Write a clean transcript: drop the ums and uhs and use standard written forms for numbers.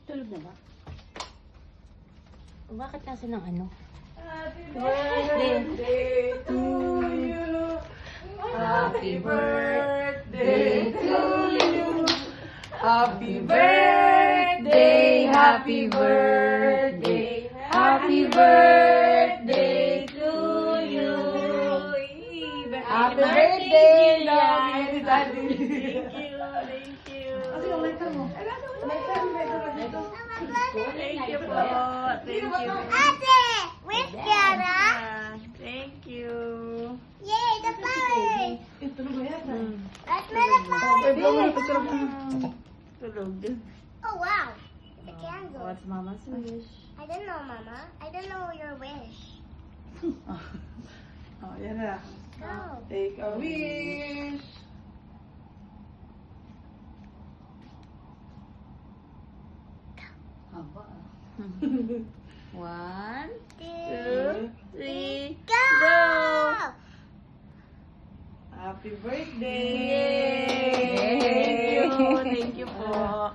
Tulog na ba? Bakit nasa ng ano? Happy birthday to you. Happy birthday to you. Happy birthday, happy birthday, happy birthday to you. Happy birthday, Daddy. Thank you, thank you. Thank you po. Thank you. Ate, where's Kiara? Thank you. Yay, the flowers! Let's smell the flowers! Tulog. Oh, wow. The candle. What's Mama's wish? I don't know, Mama. I don't know your wish. Oh, yan na. Go. Take a wish. Haba. 1, Two, 2, 3, go! Happy birthday! Yay! Thank you po.